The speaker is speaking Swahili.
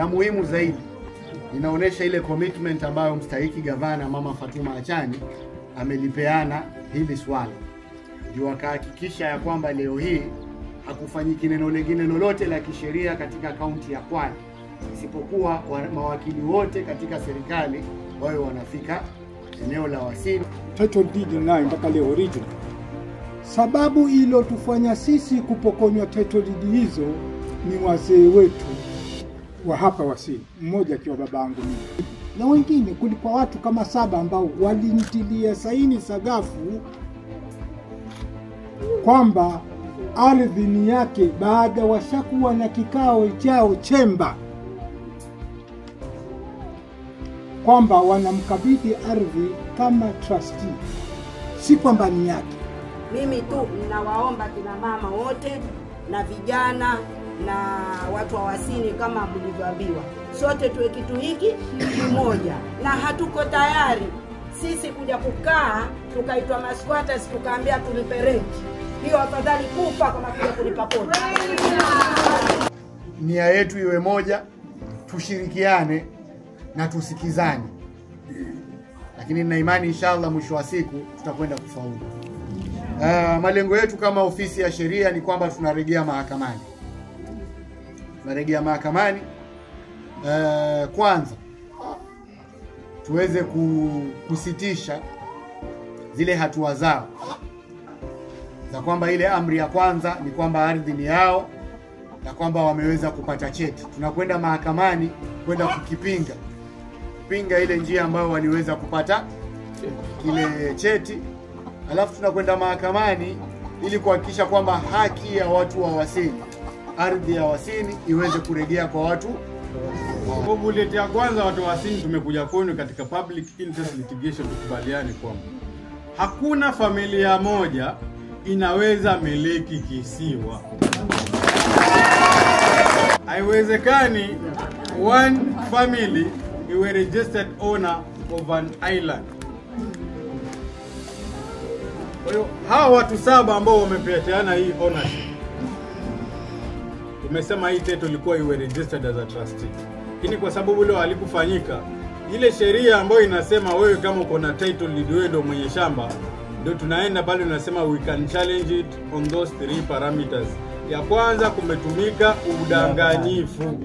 na muhimu zaidi, inaonesha ile commitment ambayo mstahiki gavana Mama Fatuma Achani amelipeana hili swala. Ndio akahakikisha ya kwamba leo hii hakufanyiki neno lingine lolote la kisheria katika kaunti ya Kwale isipokuwa mawakili wote katika serikali wawe wanafika eneo la Wasini. Title deed nayo mpaka leo original. Sababu ilo tufanya sisi kupokonywa title deed hizo ni wazee wetu wa hapa Wasini, mmoja akiwa babangu mimi. Na wengine kulikuwa watu kama 7 ambao walinitilia saini sagafu kwamba ardhi ni yake baada washakuwa na kikao chao chemba, kwamba wanamkabidhi ardhi kama trustee, si kwamba ni yake. Mimi tu ninawaomba kina mama wote na vijana na watu wa Wasini, kama mlivyoambiwa, sote tuwe kitu hiki kimoja, na hatuko tayari sisi kuja kukaa tukaitwa masquatters tukaambia tulipe rent. Hiyo afadhali kufa kama kuja kulipa kodi. Nia yetu iwe moja, tushirikiane na tusikizane, lakini nina imani inshallah mwisho wa siku tutakwenda kufaulu. Malengo yetu kama ofisi ya sheria ni kwamba tunarejea mahakamani. Tunarejea mahakamani kwanza tuweze kusitisha zile hatua zao za kwamba ile amri ya kwanza ni kwamba ardhi ni yao na kwamba wameweza kupata cheti. Tunakwenda mahakamani kwenda kupinga ile njia ambayo waliweza kupata kile cheti. Alafu tunakwenda mahakamani ili kuhakikisha kwamba haki ya watu wa Wasini, ardhi ya Wasini iweze kurejea kwa watu. Kwa bullet ya kwanza, watu wa Wasini tumekuja kwenu katika public interest litigation tukubaliane kwamba hakuna familia moja inaweza miliki kisiwa. Haiwezekani one family iwe registered owner of an island. Kwa hiyo hawa watu 7 ambao wamepeana hii ownership, tumesema hii title ilikuwa iwe registered as a trustee. Lakini kwa sababu leo halikufanyika, ile sheria ambayo inasema wewe kama uko na title deed wewe ndio mwenye shamba, ndio tunaenda pale tunasema we can challenge it on those 3 parameters. Ya kwanza, kumetumika udanganyifu.